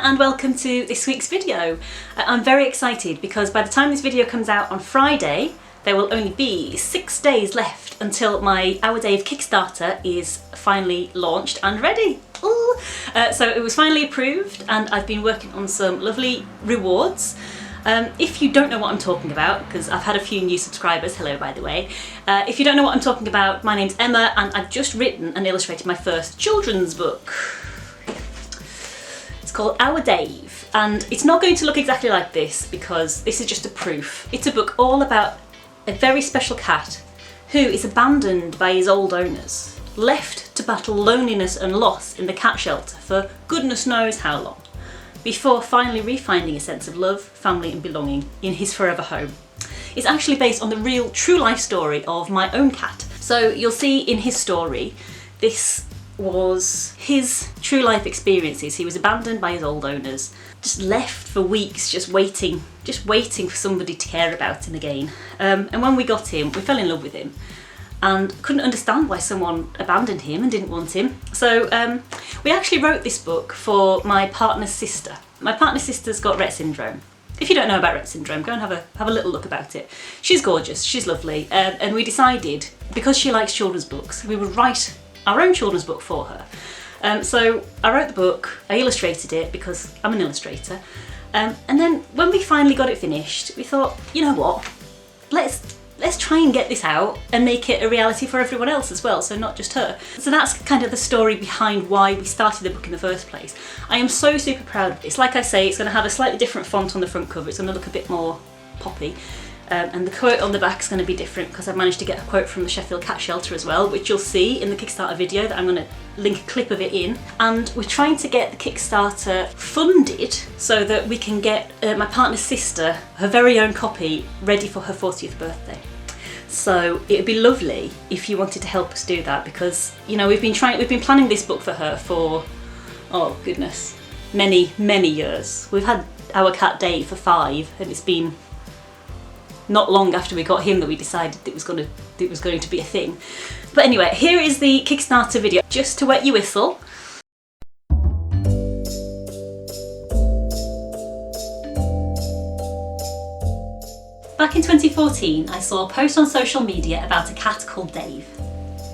and welcome to this week's video. I'm very excited because by the time this video comes out on Friday, there will only be 6 days left until my Our Dave Kickstarter is finally launched and ready. So it was finally approved and I've been working on some lovely rewards. If you don't know what I'm talking about, because I've had a few new subscribers, hello by the way, if you don't know what I'm talking about, my name's Emma and I've just written and illustrated my first children's book. It's called Our Dave, and it's not going to look exactly like this because this is just a proof. It's a book all about a very special cat who is abandoned by his old owners, left to battle loneliness and loss in the cat shelter for goodness knows how long, before finally refinding a sense of love, family and belonging in his forever home. It's actually based on the real true life story of my own cat. So you'll see in his story, this was his true life experiences. He was abandoned by his old owners, just left for weeks, just waiting for somebody to care about him again. And when we got him, we fell in love with him and couldn't understand why someone abandoned him and didn't want him. So we actually wrote this book for my partner's sister. My partner's sister's got Rett syndrome. If you don't know about Rett syndrome, go and have a little look about it. She's gorgeous, she's lovely, and we decided, because she likes children's books, we would write our own children's book for her. So I wrote the book, I illustrated it because I'm an illustrator, and then when we finally got it finished, we thought, you know what, let's try and get this out and make it a reality for everyone else as well, so not just her. So that's kind of the story behind why we started the book in the first place. I am so super proud of this. Like I say, it's going to have a slightly different font on the front cover, it's going to look a bit more poppy. And the quote on the back is going to be different because I've managed to get a quote from the Sheffield cat shelter as well, which you'll see in the Kickstarter video that I'm going to link a clip of it in. And we're trying to get the Kickstarter funded so that we can get my partner's sister her very own copy ready for her 40th birthday. So it'd be lovely if you wanted to help us do that, because you know we've been planning this book for her for, oh goodness, many years. We've had our cat Dave for 5 and it's been not long after we got him that we decided it was going to be a thing. But anyway, here is the Kickstarter video, just to wet your whistle. Back in 2014, I saw a post on social media about a cat called Dave.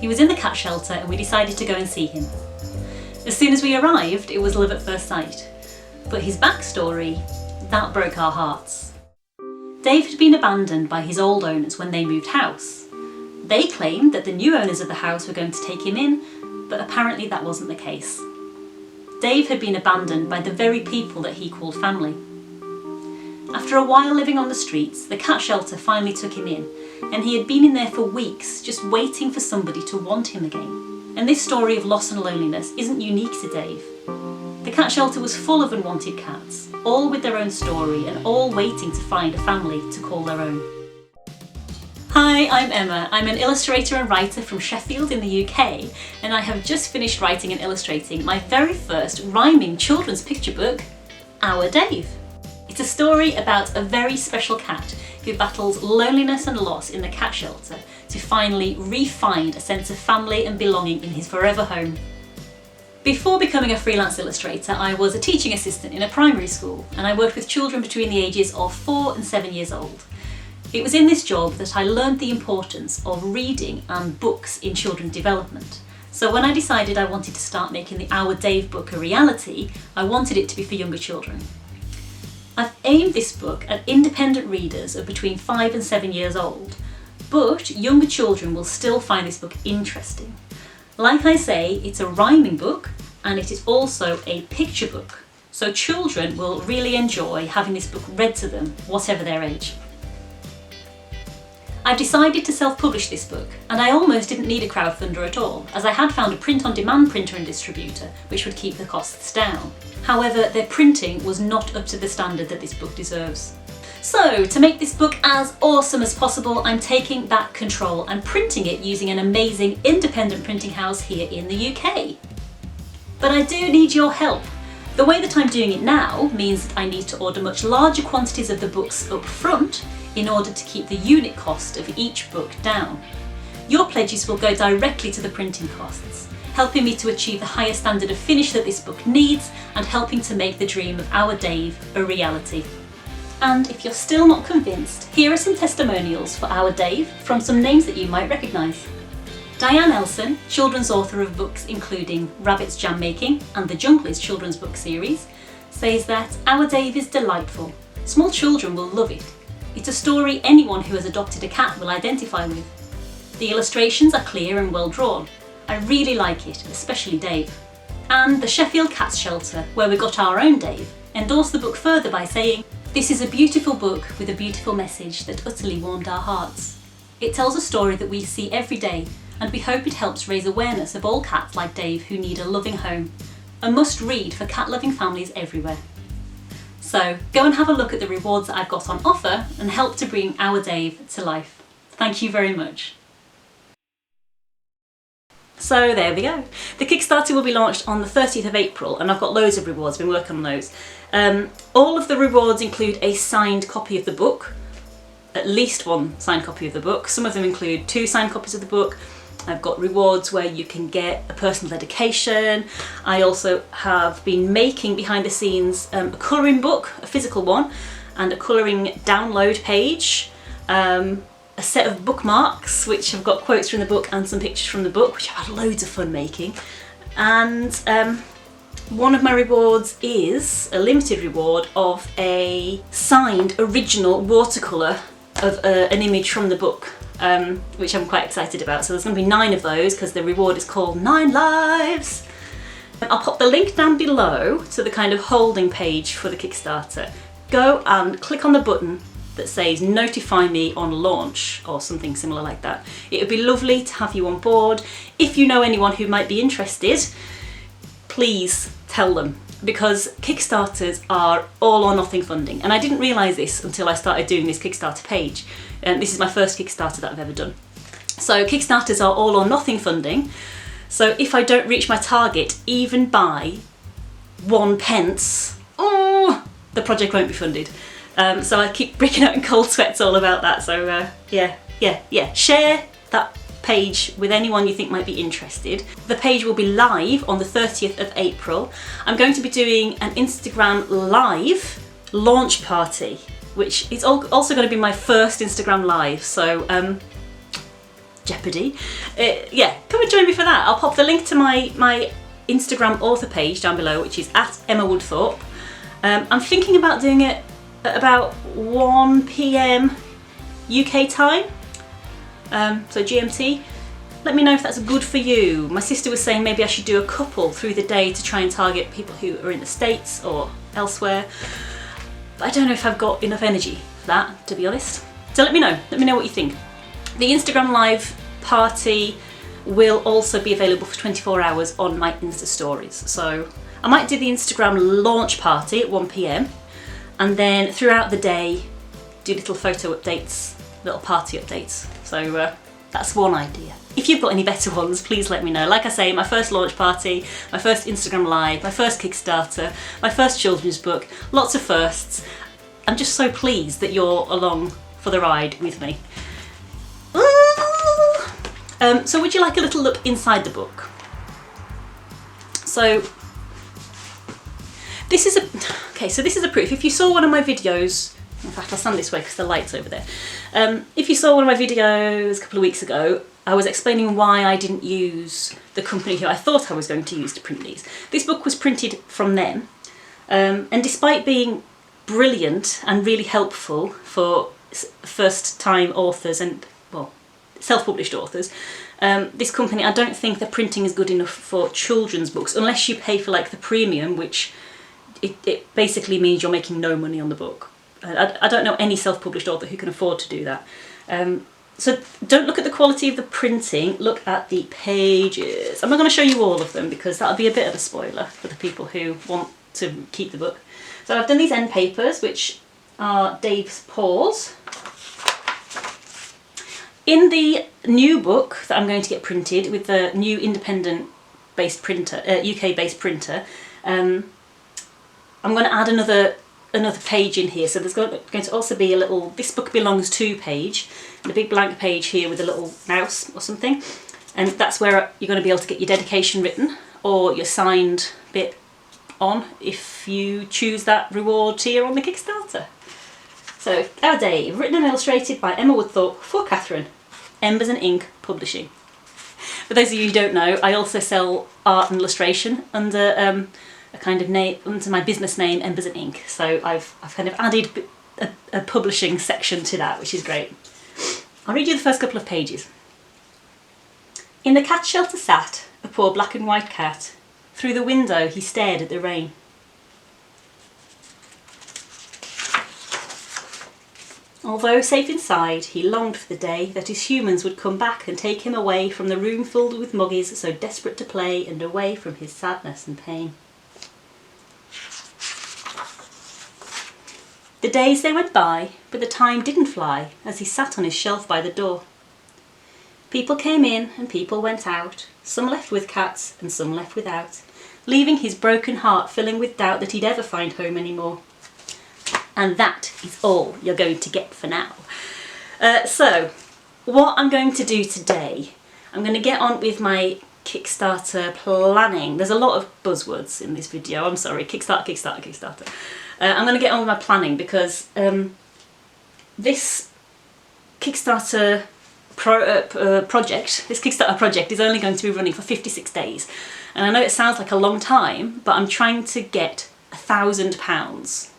He was in the cat shelter and we decided to go and see him. As soon as we arrived, it was love at first sight. But his backstory, that broke our hearts. Dave had been abandoned by his old owners when they moved house. They claimed that the new owners of the house were going to take him in, but apparently that wasn't the case. Dave had been abandoned by the very people that he called family. After a while living on the streets, the cat shelter finally took him in, and he had been in there for weeks, just waiting for somebody to want him again. And this story of loss and loneliness isn't unique to Dave. The cat shelter was full of unwanted cats, all with their own story and all waiting to find a family to call their own. Hi, I'm Emma. I'm an illustrator and writer from Sheffield in the UK, and I have just finished writing and illustrating my very first rhyming children's picture book, Our Dave. It's a story about a very special cat who battles loneliness and loss in the cat shelter to finally re-find a sense of family and belonging in his forever home. Before becoming a freelance illustrator, I was a teaching assistant in a primary school and I worked with children between the ages of 4 and 7 years old. It was in this job that I learned the importance of reading and books in children's development. So when I decided I wanted to start making the Our Dave book a reality, I wanted it to be for younger children. I've aimed this book at independent readers of between 5 and 7 years old, but younger children will still find this book interesting. Like I say, it's a rhyming book and it is also a picture book, so children will really enjoy having this book read to them, whatever their age. I've decided to self-publish this book, and I almost didn't need a crowdfunder at all, as I had found a print-on-demand printer and distributor which would keep the costs down. However, their printing was not up to the standard that this book deserves. So, to make this book as awesome as possible, I'm taking back control and printing it using an amazing independent printing house here in the UK. But I do need your help. The way that I'm doing it now means that I need to order much larger quantities of the books up front in order to keep the unit cost of each book down. Your pledges will go directly to the printing costs, helping me to achieve the higher standard of finish that this book needs and helping to make the dream of our Dave a reality. And if you're still not convinced, here are some testimonials for our Dave from some names that you might recognise. Diane Elson, children's author of books including Rabbit's Jam Making and the Junglers children's book series, says that our Dave is delightful. Small children will love it. It's a story anyone who has adopted a cat will identify with. The illustrations are clear and well drawn. I really like it, especially Dave. And the Sheffield Cats Shelter, where we got our own Dave, endorsed the book further by saying, "This is a beautiful book with a beautiful message that utterly warmed our hearts. It tells a story that we see every day, and we hope it helps raise awareness of all cats like Dave who need a loving home. A must-read for cat-loving families everywhere." So go and have a look at the rewards that I've got on offer and help to bring our Dave to life. Thank you very much. So there we go. The Kickstarter will be launched on the 30th of April and I've got loads of rewards, been working on those. All of the rewards include a signed copy of the book, at least one signed copy of the book. Some of them include 2 signed copies of the book. I've got rewards where you can get a personal dedication. I also have been making behind the scenes a colouring book, a physical one, and a colouring download page. A set of bookmarks, which have got quotes from the book and some pictures from the book, which I've had loads of fun making. And one of my rewards is a limited reward of a signed original watercolour of an image from the book, which I'm quite excited about. So there's going to be 9 of those because the reward is called 9 Lives. I'll pop the link down below to the kind of holding page for the Kickstarter. Go and click on the button that says notify me on launch or something similar like that. It would be lovely to have you on board. If you know anyone who might be interested, please tell them, because Kickstarters are all or nothing funding, and I didn't realise this until I started doing this Kickstarter page. This is my first Kickstarter that I've ever done. So Kickstarters are all or nothing funding, so if I don't reach my target even by 1 pence, the project won't be funded. So I keep breaking out in cold sweats all about that. So yeah. Share that page with anyone you think might be interested. The page will be live on the 30th of April. I'm going to be doing an Instagram live launch party, which is also going to be my first Instagram live. So jeopardy. Yeah, come and join me for that. I'll pop the link to my Instagram author page down below, which is at Emma Woodthorpe. I'm thinking about doing it at about 1 PM UK time, so GMT. Let me know if that's good for you. My sister was saying maybe I should do a couple through the day to try and target people who are in the States or elsewhere. But I don't know if I've got enough energy for that, to be honest. So let me know what you think. The Instagram live party will also be available for 24 hours on my Insta stories. So I might do the Instagram launch party at 1 PM. And then throughout the day, do little photo updates, little party updates. So that's one idea. If you've got any better ones, please let me know. Like I say, my first launch party, my first Instagram live, my first Kickstarter, my first children's book, lots of firsts. I'm just so pleased that you're along for the ride with me. So would you like a little look inside the book? So this is a proof. If you saw one of my videos, in fact I'll stand this way because the light's over there. If you saw one of my videos a couple of weeks ago, I was explaining why I didn't use the company who I thought I was going to use to print these. This book was printed from them, and despite being brilliant and really helpful for first-time authors and, well, self-published authors, this company, I don't think the printing is good enough for children's books, unless you pay for like the premium, which it basically means you're making no money on the book. I don't know any self-published author who can afford to do that. So don't look at the quality of the printing, look at the pages. I'm not going to show you all of them because that'll be a bit of a spoiler for the people who want to keep the book. So I've done these end papers, which are Dave's paws. In the new book that I'm going to get printed with the new independent-based printer, UK-based printer, I'm going to add another page in here. So there's going to also be a little "This book belongs to" page, and a big blank page here with a little mouse or something. And that's where you're going to be able to get your dedication written or your signed bit on if you choose that reward tier on the Kickstarter. So, Our Dave, written and illustrated by Emma Woodthorpe for Catherine, Embers and Ink Publishing. For those of you who don't know, I also sell art and illustration under a kind of name, under my business name, Embers and Ink. So I've kind of added a publishing section to that, which is great. I'll read you the first couple of pages. In the cat shelter sat a poor black and white cat. Through the window he stared at the rain. Although safe inside, he longed for the day that his humans would come back and take him away from the room filled with muggies so desperate to play and away from his sadness and pain. The days they went by, but the time didn't fly as he sat on his shelf by the door. People came in and people went out, some left with cats and some left without, leaving his broken heart filling with doubt that he'd ever find home anymore. And that is all you're going to get for now. So, what I'm going to do today, I'm going to get on with my Kickstarter planning. There's a lot of buzzwords in this video, I'm sorry, Kickstarter. I'm going to get on with my planning because this Kickstarter project is only going to be running for 56 days. And I know it sounds like a long time, but I'm trying to get £1,000.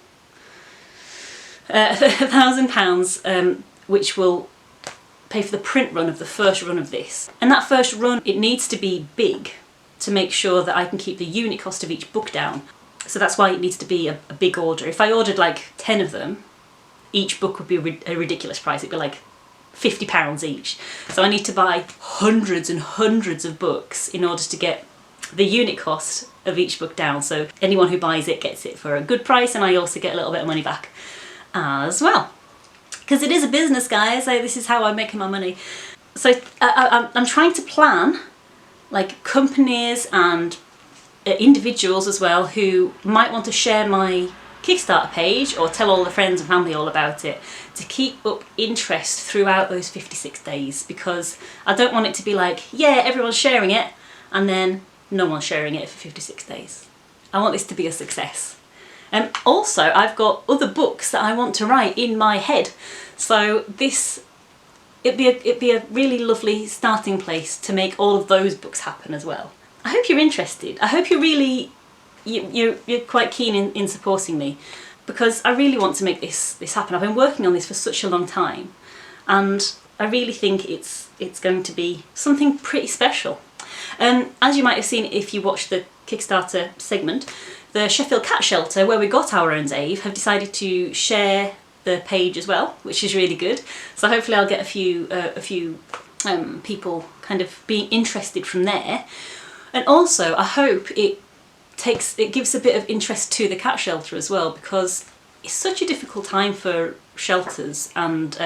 £1,000, which will pay for the print run of the first run of this. And that first run, it needs to be big to make sure that I can keep the unit cost of each book down. So that's why it needs to be a big order. If I ordered like 10 of them, each book would be a ridiculous price. It'd be like £50 each. So I need to buy hundreds and hundreds of books in order to get the unit cost of each book down. So anyone who buys it gets it for a good price, and I also get a little bit of money back as well. Because it is a business, guys. This is how I'm making my money. So I'm trying to plan like companies and individuals as well who might want to share my Kickstarter page or tell all the friends and family all about it to keep up interest throughout those 56 days, because I don't want it to be like, yeah, everyone's sharing it and then no one's sharing it for 56 days. I want this to be a success. Also, I've got other books that I want to write in my head, so it'd be a really lovely starting place to make all of those books happen as well. I hope you're interested. I hope you're quite keen in supporting me, because I really want to make this happen. I've been working on this for such a long time, and I really think it's going to be something pretty special. As you might have seen if you watched the Kickstarter segment, the Sheffield Cat Shelter, where we got our own Dave, have decided to share the page as well, which is really good. So hopefully I'll get a few people kind of being interested from there. And also I hope it gives a bit of interest to the cat shelter as well, because it's such a difficult time for shelters and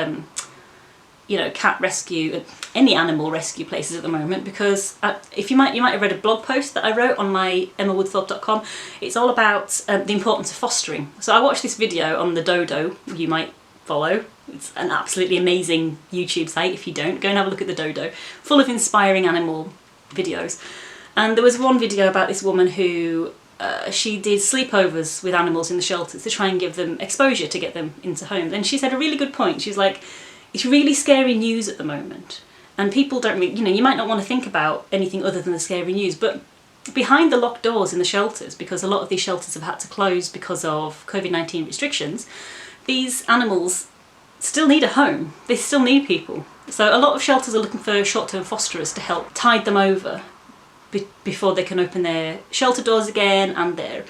cat rescue, any animal rescue places at the moment, because you might have read a blog post that I wrote on my emmawoodthorpe.com. It's all about the importance of fostering. So I watched this video on the Dodo, you might follow. It's an absolutely amazing YouTube site. If you don't, go and have a look at the Dodo, full of inspiring animal videos. And there was one video about this woman who she did sleepovers with animals in the shelters to try and give them exposure to get them into homes. And she said a really good point. She's like, it's really scary news at the moment, and people don't really, you might not want to think about anything other than the scary news, but behind the locked doors in the shelters, because a lot of these shelters have had to close because of COVID-19 restrictions, these animals still need a home. They still need people. So a lot of shelters are looking for short-term fosterers to help tide them over before they can open their shelter doors again and their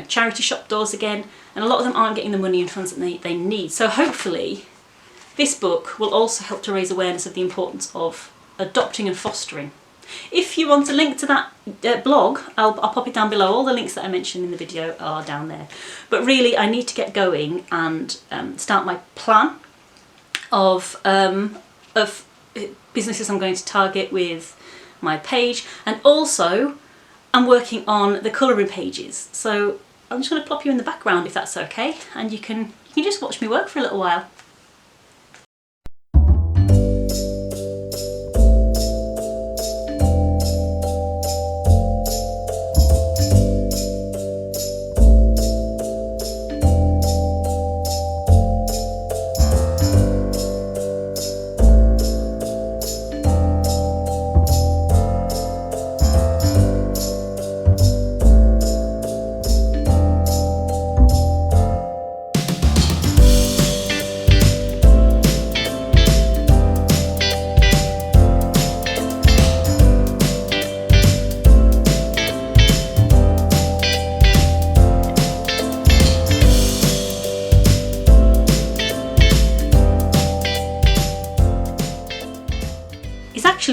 charity shop doors again, and a lot of them aren't getting the money and funds that they need. So hopefully this book will also help to raise awareness of the importance of adopting and fostering. If you want a link to that blog, I'll pop it down below. All the links that I mentioned in the video are down there. But really, I need to get going and start my plan of businesses I'm going to target with my page, and also I'm working on the colouring pages. So I'm just going to plop you in the background if that's okay, and you can just watch me work for a little while.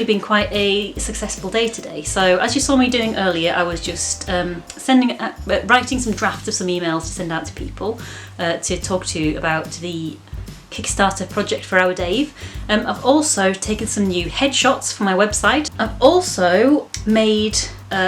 been quite a successful day today. So as you saw me doing earlier, I was just writing some drafts of some emails to send out to people to talk to about the Kickstarter project for our Dave. I've also taken some new headshots for my website. I've also made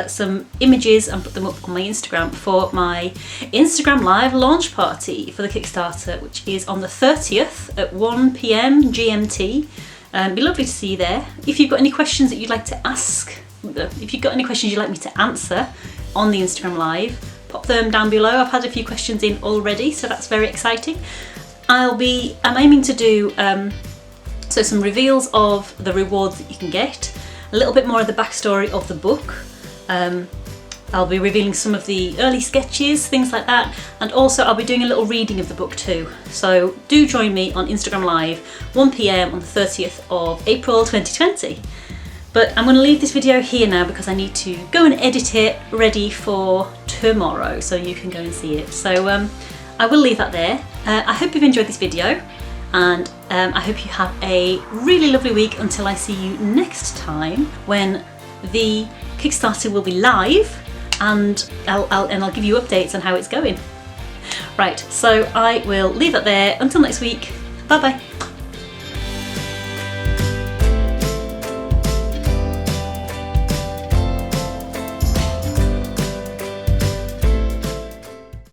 some images and put them up on my Instagram for my Instagram live launch party for the Kickstarter, which is on the 30th at 1 PM GMT. It'd be lovely to see you there. If you've got any questions that you'd like to ask, if you've got any questions you'd like me to answer on the Instagram live, pop them down below. I've had a few questions in already, so that's very exciting. I'm aiming to do so some reveals of the rewards that you can get, a little bit more of the backstory of the book. I'll be revealing some of the early sketches, things like that, and also I'll be doing a little reading of the book too. So do join me on Instagram Live, 1 PM on the 30th of April 2020. But I'm going to leave this video here now because I need to go and edit it ready for tomorrow so you can go and see it. So I will leave that there. I hope you've enjoyed this video, and I hope you have a really lovely week until I see you next time when the Kickstarter will be live, and I'll give you updates on how it's going. Right, so I will leave that there. Until next week, bye bye.